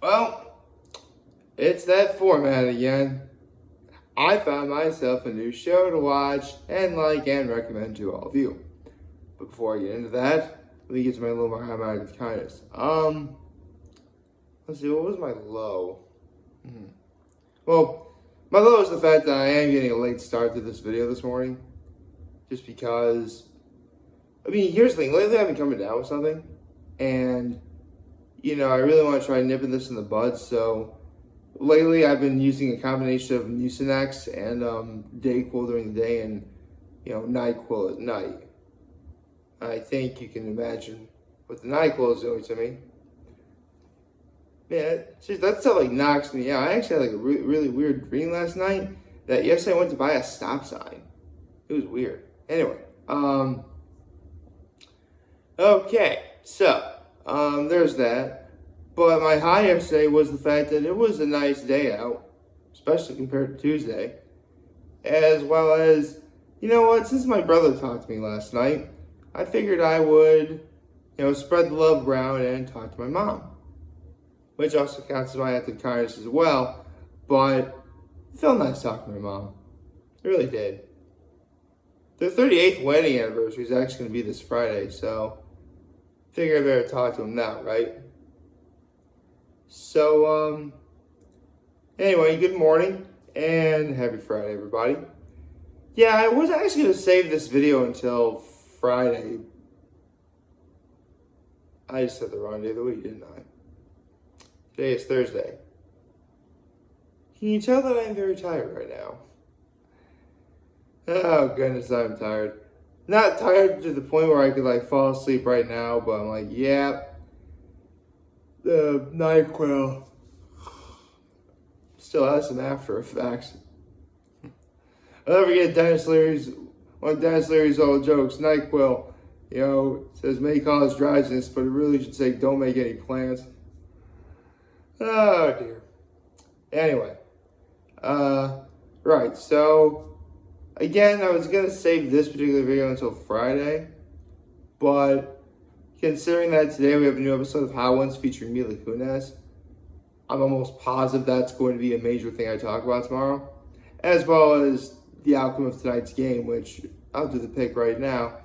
Well, it's that format again. I found myself a new show to watch and like and recommend to all of you. But before I get into that, let me get to my low, my high, my act of kindness. Let's see, what was my low? Well, my low is the fact that I am getting a late start to this video this morning. Just because, here's the thing. Lately I've been coming down with something. And, I really want to try nipping this in the bud. So, lately I've been using a combination of Mucinex and Dayquil during the day and, NyQuil at night. I think you can imagine what the NyQuil is doing to me. Man, that stuff like knocks me out. I actually had like a really weird dream last night that yesterday I went to buy a stop sign. It was weird. Anyway, okay, so there's that. But my high yesterday was the fact that it was a nice day out, especially compared to Tuesday. As well as, you know what, since my brother talked to me last night, I figured I would, spread the love around and talk to my mom. Which also counts as my act of kindness as well. But it felt nice talking to my mom. It really did. Their 38th wedding anniversary is actually going to be this Friday, so I figure I better talk to them now, right? So, anyway, good morning and happy Friday, everybody. Yeah, I was actually going to save this video until Friday. I just said the wrong day of the week, didn't I? Today is Thursday. Can you tell that I'm very tired right now? Oh goodness, I'm tired. Not tired to the point where I could fall asleep right now, but I'm like, yeah, the NyQuil still has some after effects. I'll never forget one of Dennis Leary's old jokes. NyQuil, says may cause dryness, but it really should say don't make any plans. Oh dear. Anyway, right, so again, I was going to save this particular video until Friday, but considering that today we have a new episode of Hot Ones featuring Mila Kunis, I'm almost positive that's going to be a major thing I talk about tomorrow, as well as the outcome of tonight's game, which I'll do the pick right now.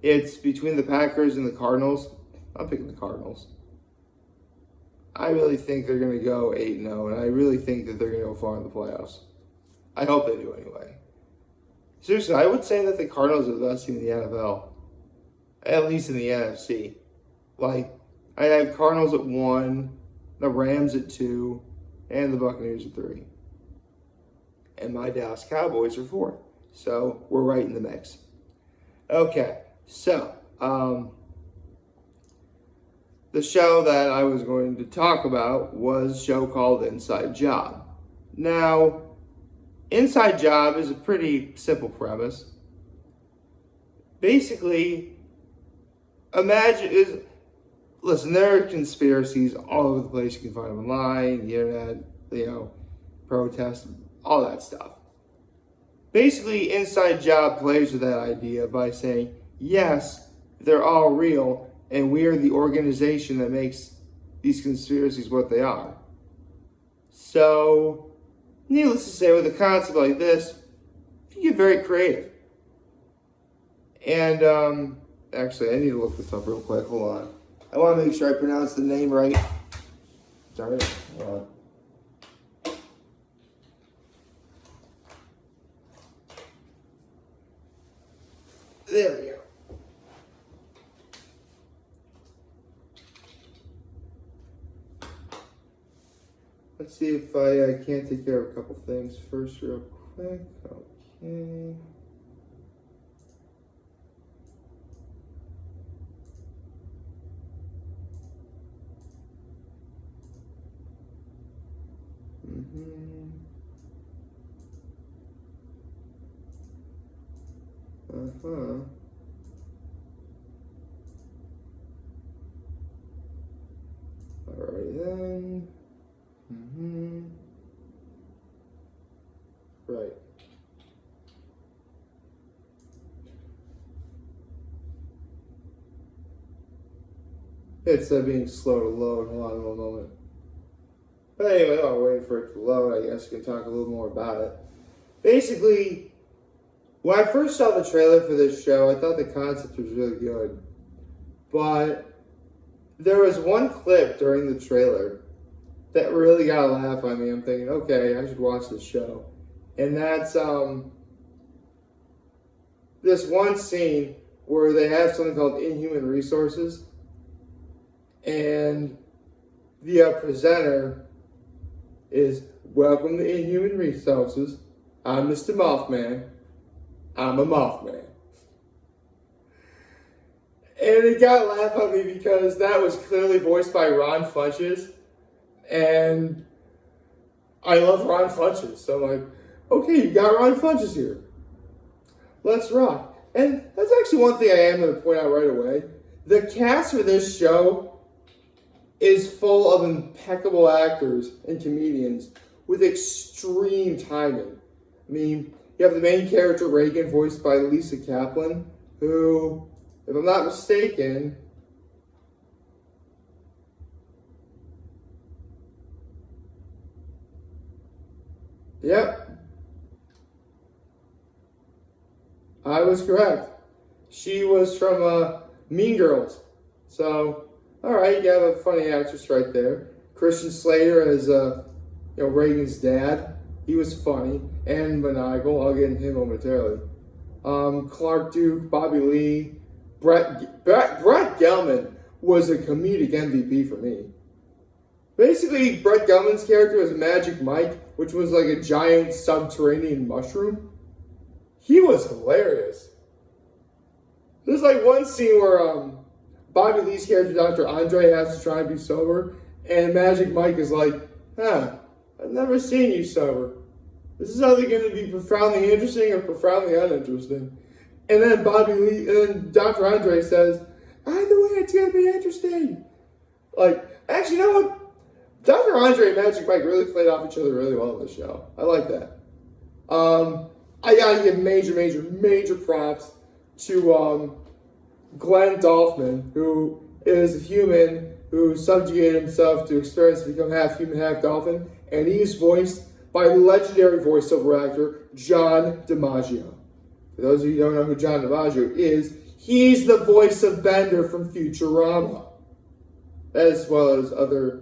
It's between the Packers and the Cardinals. I'm picking the Cardinals. I really think they're going to go 8-0, and I really think that they're going to go far in the playoffs. I hope they do anyway. Seriously, I would say that the Cardinals are the best team in the NFL, at least in the NFC. I have Cardinals at 1, the Rams at 2, and the Buccaneers at 3. And my Dallas Cowboys are 4. So we're right in the mix. Okay, so the show that I was going to talk about was a show called Inside Job. Now, Inside Job is a pretty simple premise. Basically, listen, there are conspiracies all over the place. You can find them online, the internet, protests, all that stuff. Basically, Inside Job plays with that idea by saying, yes, they're all real, and we are the organization that makes these conspiracies what they are. So, needless to say, with a concept like this, you get very creative. And, actually, I need to look this up real quick. Hold on. I want to make sure I pronounce the name right. Sorry. Hold on. There we go. Let's see if I can't take care of a couple things first real quick. Okay. Alright then. Right. It's being slow to load. Hold on one moment. But anyway, while we're waiting for it to load, I guess we can talk a little more about it. Basically, when I first saw the trailer for this show, I thought the concept was really good. But there was one clip during the trailer that really got a laugh on me. I'm thinking, okay, I should watch this show. And that's this one scene where they have something called Inhuman Resources. And the presenter is, "Welcome to Inhuman Resources. I'm Mr. Mothman. I'm a Mothman." And it got a laugh on me because that was clearly voiced by Ron Funches. And I love Ron Funches. So I'm like, okay, you got Ron Funches here. Let's rock. And that's actually one thing I am going to point out right away. The cast for this show is full of impeccable actors and comedians with extreme timing. I mean, you have the main character, Reagan, voiced by Lisa Kaplan, who, if I'm not mistaken, yep, I was correct. She was from Mean Girls. So, all right, you have a funny actress right there. Christian Slater as Reagan's dad. He was funny and maniacal. I'll get into him momentarily. Clark Duke, Bobby Lee, Brett Gelman was a comedic MVP for me. Basically, Brett Gelman's character was Magic Mike, which was like a giant subterranean mushroom. He was hilarious. There's like one scene where Bobby Lee's character, Dr. Andre, has to try and be sober, and Magic Mike is like, I've never seen you sober. This is either going to be profoundly interesting or profoundly uninteresting. And then Dr. Andre says, either way, it's going to be interesting. Like, actually, you know what? Dr. Andre and Magic Mike really played off each other really well in the show. I like that. I gotta give major props to Glenn Dolphman, who is a human who subjugated himself to experience to become half human, half dolphin, and he's voiced by legendary voiceover actor John DiMaggio. For those of you who don't know who John DiMaggio is, he's the voice of Bender from Futurama, as well as other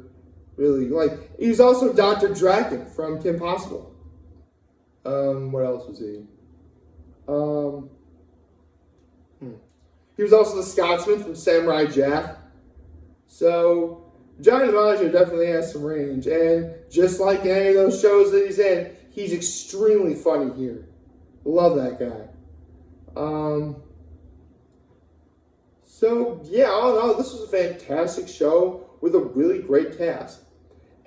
he was also Dr. Draken from Kim Possible. What else was he? He was also the Scotsman from Samurai Jack. So, John DiMaggio definitely has some range. And just like in any of those shows that he's in, he's extremely funny here. Love that guy. So, yeah, all in all, this was a fantastic show with a really great cast.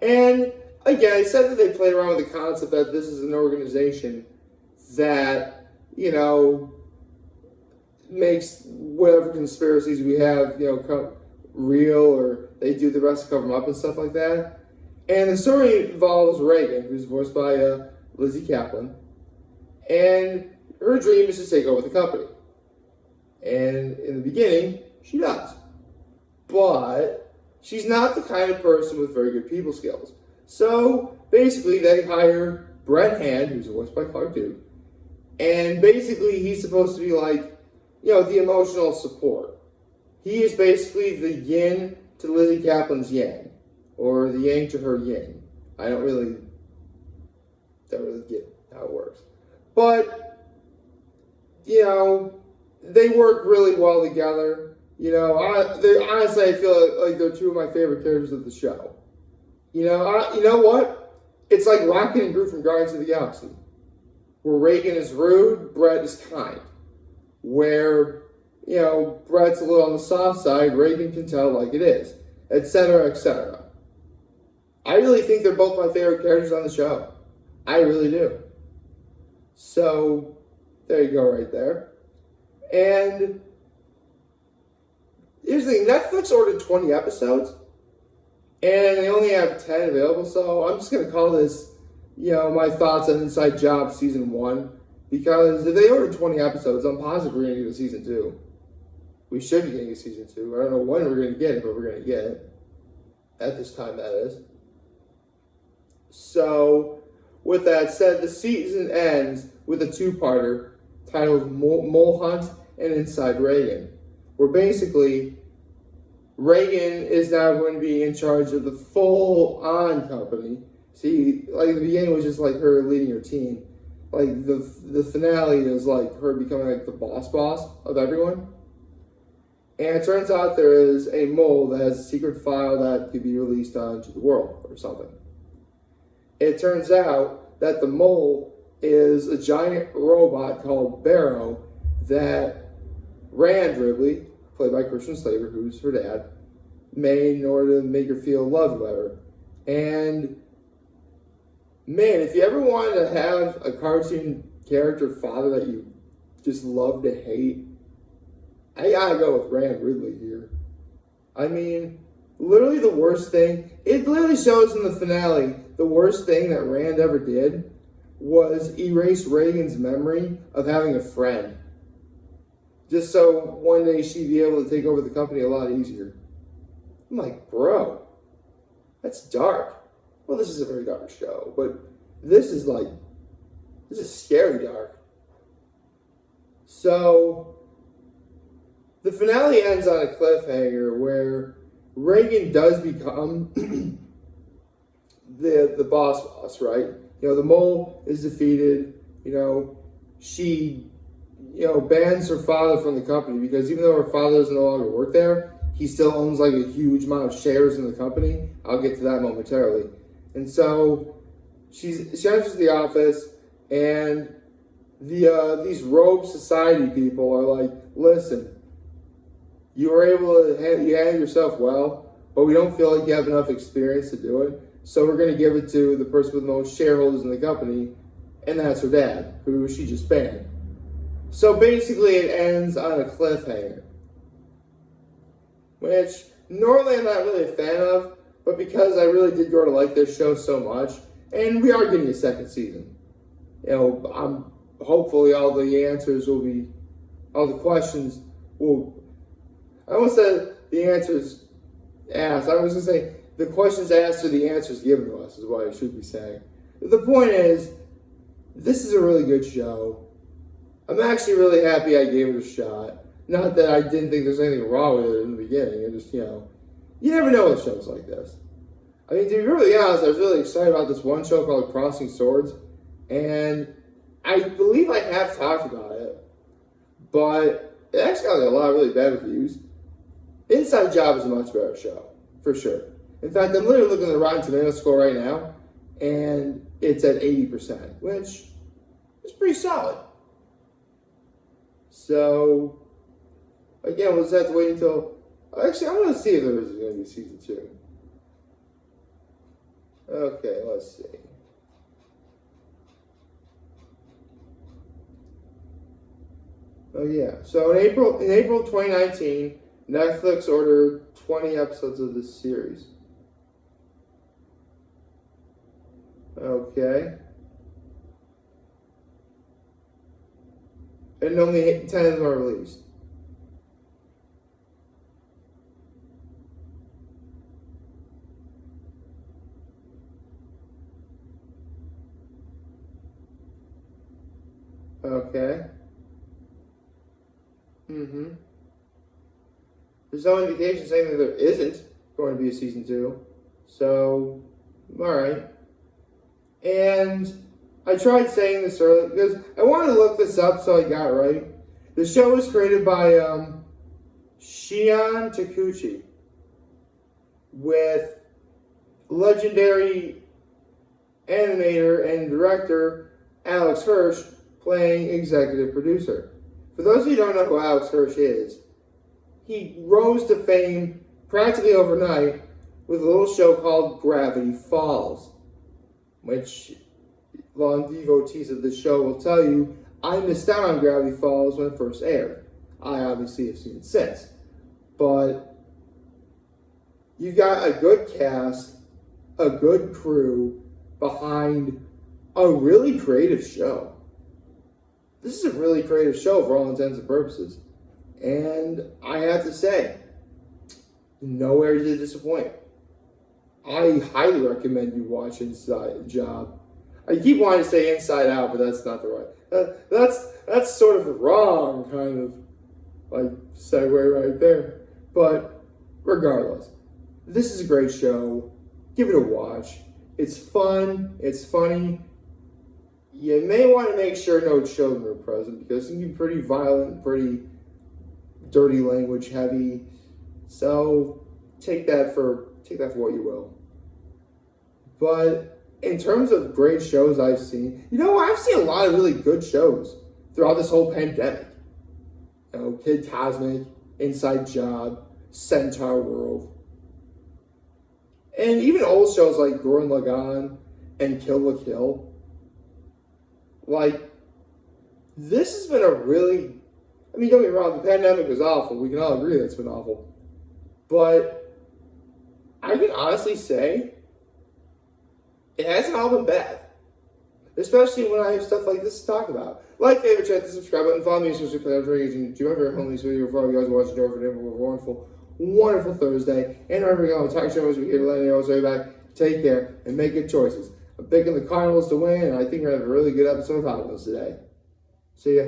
And again, I said that they played around with the concept that this is an organization that, makes whatever conspiracies we have, come real, or they do the best to cover them up and stuff like that. And the story involves Reagan, who's voiced by Lizzie Kaplan, and her dream is to take over the company. And in the beginning, she does. But she's not the kind of person with very good people skills. So basically, they hire Brett Hand, who's voiced by Clark Duke, and basically he's supposed to be like, the emotional support. He is basically the yin to Lizzie Kaplan's yang, or the yang to her yin. I don't really get how it works, but they work really well together. Honestly, I feel like they're two of my favorite characters of the show. You know what? It's like Rocket and Groot from Guardians of the Galaxy, where Reagan is rude, Brett is kind. Where, Brett's a little on the soft side, Reagan can tell like it is, etc., etc. I really think they're both my favorite characters on the show. I really do. So, there you go right there. And here's the thing, Netflix ordered 20 episodes, and they only have 10 available, so I'm just going to call this, my thoughts on Inside Job Season 1, because if they order 20 episodes, I'm positive we're going to get a Season 2. We should be getting a Season 2. I don't know when we're going to get it, but we're going to get it. At this time, that is. So, with that said, the season ends with a two-parter titled Mole Hunt and Inside Reagan, where basically Reagan is now going to be in charge of the full-on company. See, like the beginning was just like her leading her team. Like the finale is like her becoming like the boss of everyone. And it turns out there is a mole that has a secret file that could be released onto the world or something. It turns out that the mole is a giant robot called Barrow that Rand Ridley, played by Christian Slater, who's her dad, made in order to make her feel loved by her. And man, if you ever wanted to have a cartoon character father that you just love to hate, I gotta go with Rand Ridley here. I mean, literally the worst thing, it literally shows in the finale, the worst thing that Rand ever did was erase Reagan's memory of having a friend. Just so one day she'd be able to take over the company a lot easier. I'm like, bro, that's dark. Well, this is a very dark show, but this is scary dark. So, the finale ends on a cliffhanger where Reagan does become the boss, right? You know, the mole is defeated. You know, she, bans her father from the company because even though her father doesn't no longer work there, he still owns like a huge amount of shares in the company. I'll get to that momentarily. And so she enters the office, and these rogue society people are like, listen, you were able to handle yourself well, but we don't feel like you have enough experience to do it. So we're going to give it to the person with the most shareholders in the company, and that's her dad, who she just banned. So basically it ends on a cliffhanger, which normally I'm not really a fan of, but because I really did grow to like this show so much, and we are getting a second season, I'm hopefully all the questions will, I almost said the answers asked. I was going to say the questions asked are the answers given to us is what I should be saying. The point is, this is a really good show. I'm actually really happy I gave it a shot. Not that I didn't think there's anything wrong with it in the beginning. It just, you never know with shows like this. I mean, to be really honest, I was really excited about this one show called Crossing Swords. And I believe I have talked about it. But it actually got a lot of really bad reviews. Inside Job is a much better show, for sure. In fact, I'm literally looking at the Rotten Tomatoes score right now, and it's at 80%, which is pretty solid. So, again, we'll just have to wait until... Actually, I'm going to see if there is going to be season 2. Okay, let's see. Oh, yeah. So, in April 2019... Netflix ordered 20 episodes of this series. Okay. And only 10 of them are released. Okay. Mm-hmm. There's no indication saying that there isn't going to be a season 2. So, alright. And I tried saying this earlier because I wanted to look this up so I got it right. The show was created by Shion Takuchi with legendary animator and director Alex Hirsch playing executive producer. For those of you who don't know who Alex Hirsch is, he rose to fame practically overnight with a little show called Gravity Falls, which long devotees of this show will tell you I missed out on Gravity Falls when it first aired. I obviously have seen it since. But you've got a good cast, a good crew behind a really creative show. This is a really creative show for all intents and purposes. And I have to say, nowhere to disappoint. I highly recommend you watch Inside Job. I keep wanting to say Inside Out, but that's not the right. That's sort of the wrong kind of like segue right there. But regardless, this is a great show. Give it a watch. It's fun. It's funny. You may want to make sure no children are present because it can be pretty violent, pretty dirty language heavy. So take that for what you will. But in terms of great shows I've seen, I've seen a lot of really good shows throughout this whole pandemic. Kid Cosmic, Inside Job, Centaur World. And even old shows like Gurren Lagann and Kill la Kill. Like, this has been don't get me wrong, the pandemic was awful. We can all agree that it's been awful. But I can honestly say it hasn't all been bad. Especially when I have stuff like this to talk about. Like, favorite, chat, the subscribe button, follow me, especially for that engaging. Do you ever home this video before you guys watch it over and over? Wonderful, wonderful Thursday. And remember, y'all, talk show as we here to let you know, so back. Take care and make good choices. I'm picking the Cardinals to win, and I think we're going to have a really good episode of Hot Wheels today. See ya.